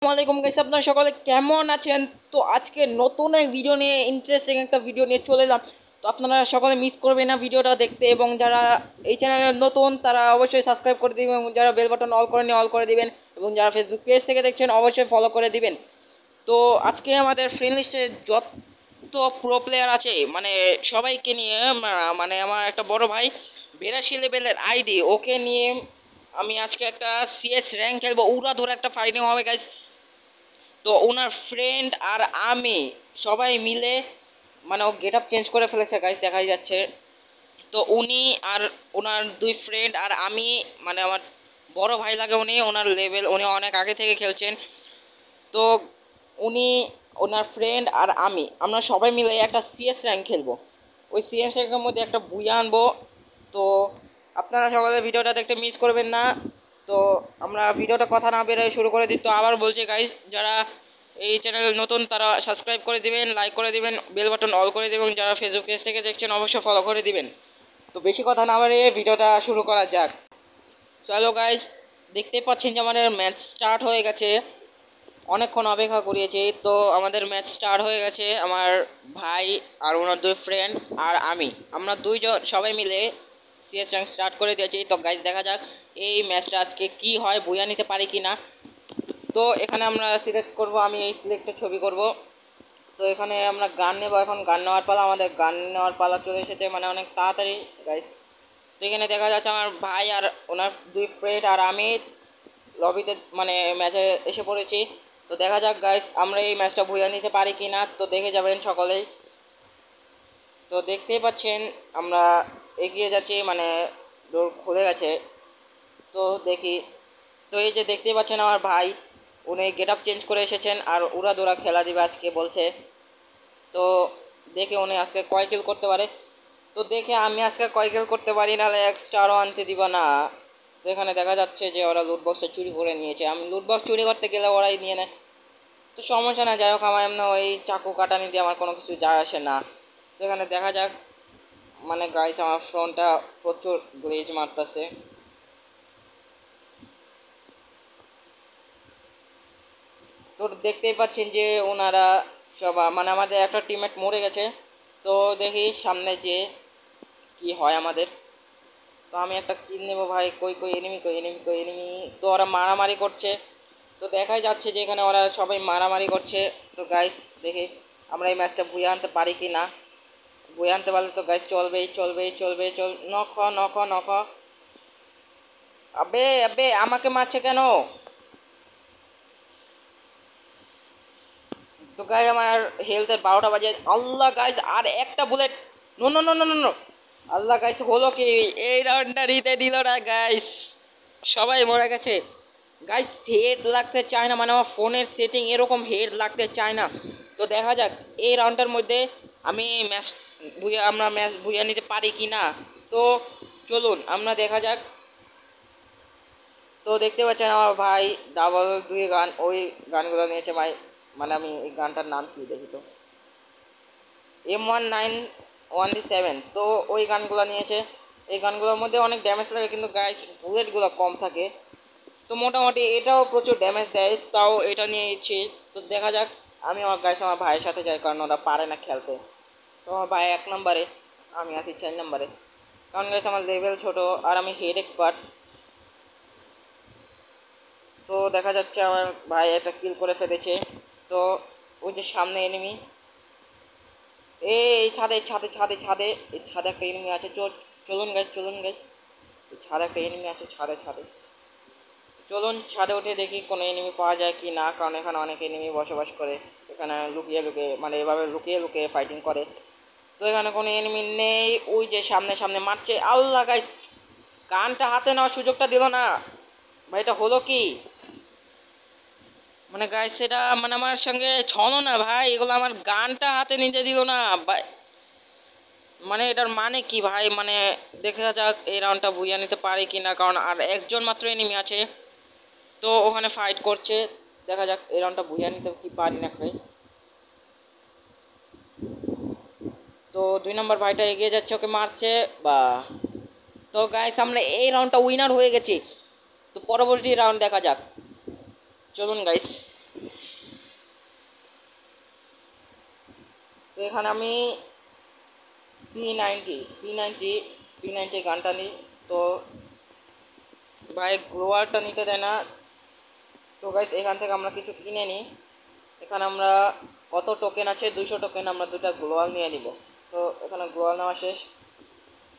আসসালামাইকুম গাইস, আপনারা সকলে কেমন আছেন? তো আজকে নতুন এক ভিডিও নিয়ে ইন্টারেস্টিং একটা ভিডিও নিয়ে চলে এলাম। তো আপনারা সকলে মিস করবেন না ভিডিওটা দেখতে, এবং যারা এই চ্যানেলে নতুন তারা অবশ্যই সাবস্ক্রাইব করে দিবেন, এবং যারা বেল বাটন অল করে নিয়ে অল করে দিবেন, এবং যারা ফেসবুক পেজ থেকে দেখছেন অবশ্যই ফলো করে দিবেন। তো আজকে আমাদের ফ্রেন্ড লিস্টে যত প্রো প্লেয়ার আছে মানে সবাইকে নিয়ে, মানে আমার একটা বড় ভাই 82 লেভেলের আইডি, ওকে নিয়ে আমি আজকে একটা সিএস র্যাঙ্ক খেলবো। উড়া ধরে একটা ফাইটিং হবে গাইস। তো ওনার ফ্রেন্ড আর আমি সবাই মিলে, মানে ও গেট আপ চেঞ্জ করে ফেলেছে গাইস, দেখাই যাচ্ছে। তো উনি আর ওনার দুই ফ্রেন্ড আর আমি, মানে আমার বড় ভাই লাগে উনি, ওনার লেভেল উনি অনেক আগে থেকে খেলছেন। তো উনি, ওনার ফ্রেন্ড আর আমরা সবাই মিলে একটা সিএস র্যাঙ্ক খেলবো। ওই সিএস র্যাঙ্কের মধ্যে একটা বুয়া আনবো। তো আপনারা সকালে ভিডিওটা দেখতে মিস করবেন না। তো আমরা ভিডিওটা কথা না বেরোয় শুরু করে দিই। তো আবার বলছি গাইস, যারা এই চ্যানেল নতুন তারা সাবস্ক্রাইব করে দিবেন, লাইক করে দিবেন, বেল বাটন অল করে দিবেন, যারা ফেসবুক পেজ থেকে দেখছেন অবশ্যই ফলো করে দিবেন। তো বেশি কথা না বাড়িয়ে ভিডিওটা শুরু করা যাক। চলো গাইস, দেখতে পাচ্ছেন যে আমাদের ম্যাচ স্টার্ট হয়ে গেছে। অনেকক্ষণ অপেক্ষা করিয়েছি, তো আমাদের ম্যাচ স্টার্ট হয়ে গেছে। আমার ভাই আর ওনার দুই ফ্রেন্ড আর আমরা দুইজন সবাই মিলে সিএস র্যাঙ্ক স্টার্ট করে দিয়েছি। তো গাইজ দেখা যাক এই ম্যাচটা আজকে কি হয়, বুয়া নিতে পারি কি না। তো এখানে আমরা সিলেক্ট করব, আমি এই সিলেক্টের ছবি করব। তো এখানে আমরা গান নেব, এখন গান নেওয়ার পালা, আমাদের গান নেওয়ার পালা চলে এসেছে, মানে অনেক তাড়াতাড়ি গাইজ। তো এখানে দেখা যাচ্ছে আমার ভাই আর ওনার দুই ফ্রেন্ড আর আমি লবিতে, মানে ম্যাচে এসে পড়েছি। তো দেখা যাক গাইস আমরা এই ম্যাচটা বুঝে নিতে পারি কি না, তো দেখে যাবেন সকলেই। তো দেখতেই পাচ্ছেন আমরা এগিয়ে যাচ্ছি, মানে ডোর খুলে গেছে। তো দেখি, তো এই যে দেখতেই পাচ্ছেন আমার ভাই, উনি গেট আপ চেঞ্জ করে এসেছেন আর উড়া দৌড়া খেলা দিবে আজকে বলছে। তো দেখে উনি আজকে কয় কিল করতে পারে। তো দেখে আমি আজকে কয় কিল করতে পারি, নাহলে এক স্টারও আনতে দিব না। তো এখানে দেখা যাচ্ছে যে ওরা লুটবক্সটা চুরি করে নিয়েছে, আমি লুটবক্স চুরি করতে গেলে ওরাই নিয়ে নেয়। তো সমস্যা না, যাই হোক আমার এমনি ওই চাকু কাটানি দিয়ে আমার কোনো কিছু যায় আসে না। তো এখানে দেখা যাক, মানে গাইস আমার ফোনটা প্রচুর গ্লেজ মারতেছে। তো দেখতেই পাচ্ছেন যে ওনারা সব, মানে আমাদের একটা টিমমেট মরে গেছে। তো দেখি সামনে যে কি হয় আমাদের। তো আমি একটা কিল নেবো ভাই, কই কই এনিমি, কই এনিমি, কই এনিমি। তো ওরা মারামারি করছে। তো দেখাই যাচ্ছে যে এখানে ওরা সবাই মারামারি করছে। তো গাইস দেখি আমরা এই ম্যাচটা বুঝে আনতে পারি কি না। বুঝে আনতে পারলে তো গাইস চলবেই চলবেই চলবে, নখ নখ নখ। আবে আবে আমাকে মারছে কেন? তো গাইস আমার হেলথের 12টা বাজে। আল্লাহ গাইস আর একটা বুলেট। No no no no no no. আল্লাহ গাইস হলো কি, এই রাউন্ডটা নিতে দিল না গাইস, সবাই মরে গেছে। গাইস হেড লাগতে চায় না, মানে আমার ফোনের সেটিং এরকম, হেড লাগতে চায় না। তো দেখা যাক এই রাউন্ডটার মধ্যে আমি আমরা ম্যাচ বুঝে নিতে পারি কি না। তো চলুন আমরা দেখা যাক। তো দেখতে পাচ্ছেন আমার ভাই ডাবল দুই গান, ওই গানগুলো নিয়েছে ভাই। মানে আমি এই গানটার নাম কি দেখি তো, M1917। তো ওই গানগুলো নিয়েছে। এই গানগুলোর মধ্যে অনেক ড্যামেজ লাগে, কিন্তু গাইস বুলেটগুলো কম থাকে। তো মোটামুটি এটাও প্রচুর ড্যামেজ দেয়, তাও এটা নিয়েছি। তো দেখা যাক, আমি আমার গাইস আমার ভাইয়ের সাথে যাই, কারণ ওরা পারে না খেলতে। তো আমার ভাই 1 নম্বরে, আমি আছি 4 নম্বরে। কারণ গাইস আমার লেভেল ছোট আর আমি হেড এক্সপার্ট। তো দেখা যাচ্ছে আমার ভাই একটা কিল করে ফেলেছে। তো ওই যে সামনে এনিমি, এই ছাদে ছাদে ছাদে ছাদে, এই ছাদে একটা এনিমি আছে। চলুন গাইস, চলুন গাইস, এই ছাদে একটা এনিমি আছে, ছাদে ছাদে। চলুন ছাদে উঠে দেখি কোনো এনিমি পাওয়া যায় কি না, কারণ এখানে অনেক এনিমি বসবাস করে। এখানে লুকিয়ে লুকিয়ে, মানে এভাবে লুকিয়ে লুকিয়ে ফাইটিং করে। তো এখানে কোনো এনিমি নেই, ওই যে সামনে সামনে মারছে। আল্লাহ গাইস গানটা হাতে নেওয়ার সুযোগটা দিল না ভাই, এটা হলো কি? মানে গাইস এটা, মানে আমার সঙ্গে ছনো না ভাই, এগুলো আমার গানটা হাতে নিতে দিল না ভাই। মানে এটার মানে কি ভাই, মানে দেখা যাক এই রাউন্ডটা বুঝিয়ে নিতে পারি কি না, কারণ আর একজন মাত্র এনিমি আছে। তো ওখানে ফাইট করছে, দেখা যাক এই রাউন্ডটা বুঝিয়ে নিতে কি পারি না ভাই। তো 2 নম্বর ভাইটা এগিয়ে যাচ্ছে, ওকে মারছে বা। তো গাইস আমরা এই রাউন্ডটা উইনার হয়ে গেছি। তো পরবর্তী রাউন্ড দেখা যাক, চলুন গাইস। তো এখানে আমি পি নাইনটি গানটা নিই। তো ভাই গ্লোয়ারটা নিতে দেয় না। তো গাইস এখান থেকে আমরা কিছু কিনে নিই। এখানে আমরা কত টোকেন আছে, 200 টোকেন, আমরা দুটা গ্লোয়াল নিয়ে নিব। তো এখানে গ্লোয়াল নেওয়া শেষ,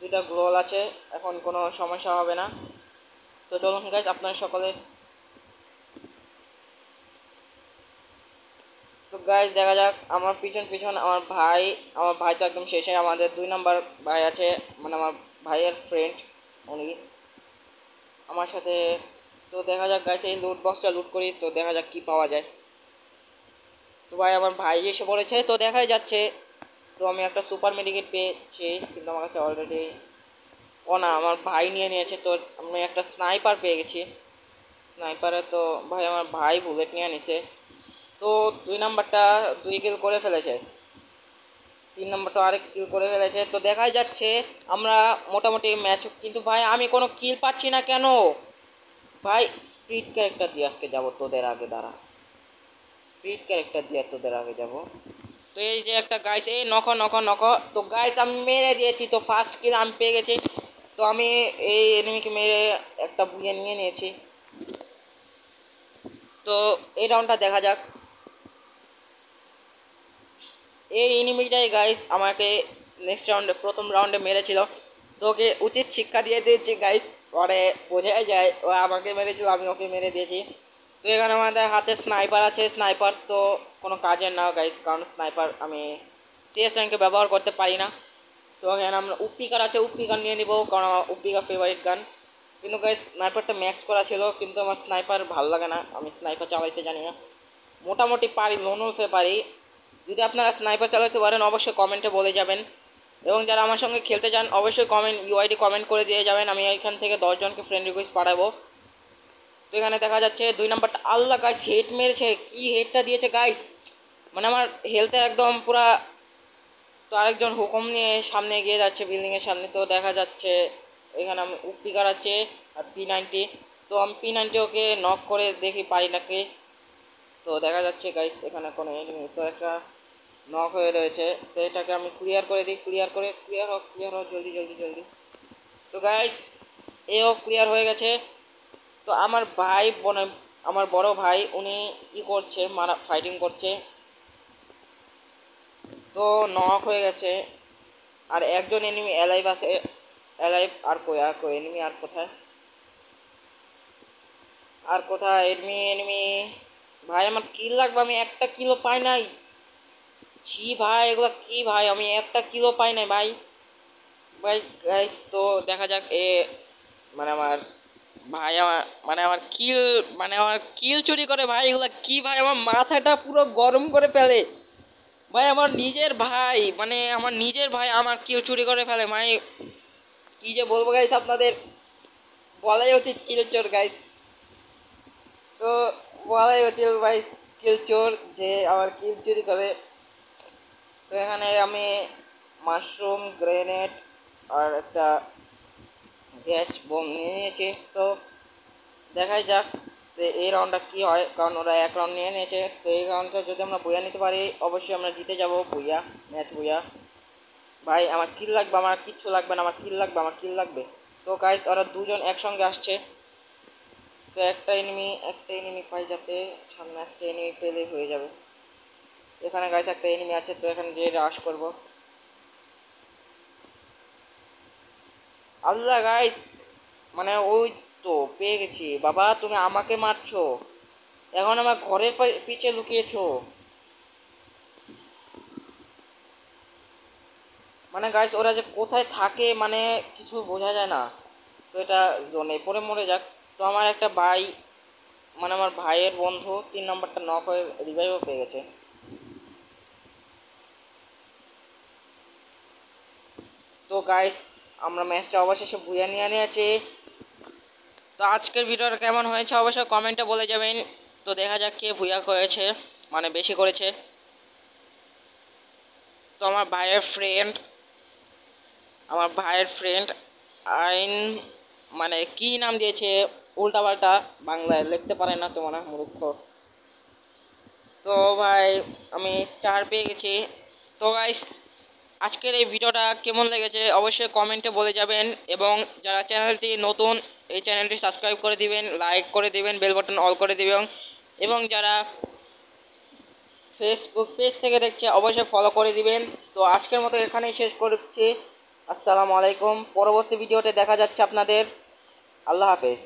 দুটা গ্লোয়াল আছে, এখন কোনো সমস্যা হবে না। তো চলুন গাইস আপনারা সকলে। তো গাইস দেখা যাক, আমার পিছন পিছন আমার ভাই তো একদম শেষে, আমাদের 2 নাম্বার ভাই আছে, মানে আমার ভাইয়ের ফ্রেন্ড, উনি আমার সাথে। তো দেখা যাক গাইস, এই লুট বক্সটা লুট করি, তো দেখা যাক কি পাওয়া যায়। তো ভাই আমার ভাই এসে পড়েছে, তো দেখাই যাচ্ছে। তো আমি একটা সুপার মেডিকেট পেয়েছি, কিন্তু আমার কাছে অলরেডি, ও না, আমার ভাই নিয়ে নিয়েছে। তো আমি একটা স্নাইপার পেয়ে গেছি। স্নাইপারে তো ভাই আমার ভাই বুলেট নিয়ে নিছে। তো 2 নাম্বারটা 2 কিল করে ফেলেছে, 3 নাম্বারটা আরেক কিল করে ফেলেছে। তো দেখাই যাচ্ছে আমরা মোটামুটি ম্যাচ, কিন্তু ভাই আমি কোনো কিল পাচ্ছি না কেন? ভাই স্পিড ক্যারেক্টার দিয়ে আজকে যাবো তোদের আগে, দাঁড়া, স্পিড ক্যারেক্টার দিয়ে তোদের আগে যাব। তো এই যে একটা গাইস, এই নখ নখ নখ, তো গাইস আমি মেরে দিয়েছি, তো ফার্স্ট কিল আমি পেয়ে গেছি। তো আমি এই এনিমিকে মেরে একটা বুয়ে নিয়ে নিয়েছি। তো এই রাউন্ডটা দেখা যাক। এই এনিমিটাই গাইস আমাকে নেক্সট রাউন্ডে, প্রথম রাউন্ডে মেরেছিল। তো ওকে উচিত শিক্ষা দিয়ে দিয়েছি গাইস, পরে বোঝাই যায় ও আমাকে মেরেছিল, আমি ওকে মেরে দিয়েছি। তো এখানে আমাদের হাতে স্নাইপার আছে, স্নাইপার তো কোনো কাজের না গাইস, কারণ স্নাইপার আমি সিএস র্যাঙ্কে ব্যবহার করতে পারি না। তো এখানে আমরা উপ্পিকার আছে, উপ্পিকার নিয়ে নিব, কারণ আমার উপ্পিকার ফেভারিট গান। কিন্তু গাইস স্নাইপারটা ম্যাক্স করা ছিল, কিন্তু আমার স্নাইপার ভালো লাগে না, আমি স্নাইপার চালাইতে জানি না। মোটামুটি পারি, লোনলফে পারি। যদি আপনারা স্নাইপার চালাতে পারেন অবশ্যই কমেন্টে বলে যাবেন, এবং যারা আমার সঙ্গে খেলতে চান অবশ্যই ইউআইডি কমেন্ট করে দিয়ে যাবেন, আমি এখান থেকে 10 জনকে ফ্রেন্ড রিকোয়েস্ট পাঠাবো। তো এখানে দেখা যাচ্ছে 2 নাম্বারটা, আল্লাহ গাইস হেড মেরেছে, কি হেডটা দিয়েছে গাইস, মানে আমার হেলথের একদম পুরা। তো আরেকজন হুকুম নিয়ে সামনে এগিয়ে যাচ্ছে বিল্ডিংয়ের সামনে। তো দেখা যাচ্ছে এখানে আমি উপ্পিকার আছে আর পি নাইনটি। তো আমি পি নাইনটি ওকে নক করে দেখি পারি নাকি। তো দেখা যাচ্ছে গাইস এখানে কোনো এনিমি, তো একটা নক হয়ে রয়েছে। তো এটাকে আমি ক্লিয়ার করে দিই, ক্লিয়ার হোক জলদি জলদি জলদি। তো গাইস এও ক্লিয়ার হয়ে গেছে। তো আমার ভাই আমার বড় ভাই উনি ই করছে, ফাইটিং করছে। তো নক হয়ে গেছে, আর একজন এনিমি অ্যালাইভ আছে, অ্যালাইভ। আর কই এনিমি, আর কোথায়, এনিমি এনিমি। ভাই আমার কিল লাগবে, আমি একটা কিলো পাই নাই। ছি ভাই এগুলো কি ভাই, আমি একটা কিলো পাই নাই ভাই। ভাই গাইস তো দেখা যাক মানে আমার ভাই আমার আমার কিল, আমার কিল চুরি করে ভাই, এগুলা কি ভাই, আমার মাথাটা পুরো গরম করে ফেলে ভাই। আমার নিজের ভাই, আমার নিজের ভাই আমার কিল চুরি করে ফেলে ভাই। কি যে বলবো গাইস আপনাদের, বলাই উচিত কিল চোর গাইস। তো বলাই উচিত ভাই কিল চোর, যে আমার কিল চুরি করে। তো এখানে আমি মাশরুম, গ্রেনেড আর একটা গ্যাস বোম নিয়ে নিয়েছি। তো দেখাই যাক যে এই রাউন্ডটা কি হয়, কারণ ওরা এক রাউন্ড নিয়ে নিয়েছে। তো এই রাউন্ডটা যদি আমরা বইয়া নিতে পারি অবশ্যই আমরা জিতে যাব, বইয়া ম্যাচ বইয়া। ভাই আমার কিল লাগবে, আমার কিচ্ছু লাগবে না, আমার কিল লাগবে, আমার কিল লাগবে। তো গাইস ওরা দুজন একসঙ্গে আসছে। তো একটা এনিমি পাই, যাতে সামনে একটা এনিমি পেলেই হয়ে যাবে। এখানে গাইস একটা এনিমি আছে, তো এখানে যে রাশ করব। আল্লাহ গাইস, ওই তো পেয়ে গেছি। বাবা তুমি আমাকে মারছো, এখন আমার ঘরের পিছে লুকিয়েছো। গাইস ওরা যে কোথায় থাকে কিছু বোঝা যায় না। তো এটা জোনে পরে মরে যাক। তো আমার একটা ভাই, আমার ভাইয়ের বন্ধু 3 নাম্বারটা নক হয়ে রিভাইভও পেয়ে গেছে। তো গাইস আমরা ম্যাচটা অবশেষে বুঝে নিয়ে নিয়েছি। তো আজকের ভিডিওটা কেমন হয়েছে অবশ্যই কমেন্টে বলে যাবেন। তো দেখা যাক কে ভুয়া করেছে, বেশি করেছে। তো আমার ভাইয়ের ফ্রেন্ড আইন, কি নাম দিয়েছে উল্টাপাল্টা, বাংলায় লিখতে পারে না, তো মূর্খ। তো ভাই আমি স্টার পেয়ে গেছি। তো গাইস আজকের এই ভিডিওটা কেমন লেগেছে অবশ্যই কমেন্টে বলে যাবেন, এবং যারা চ্যানেলটি নতুন এই চ্যানেলটি সাবস্ক্রাইব করে দিবেন, লাইক করে দিবেন, বেল বাটন অল করে দিবেন, এবং যারা ফেসবুক পেজ থেকে দেখছে অবশ্যই ফলো করে দিবেন। তো আজকের মতো এখানেই শেষ করছি। আসসালামু আলাইকুম। পরবর্তী ভিডিওতে দেখা যাচ্ছে আপনাদের। আল্লাহ হাফেজ।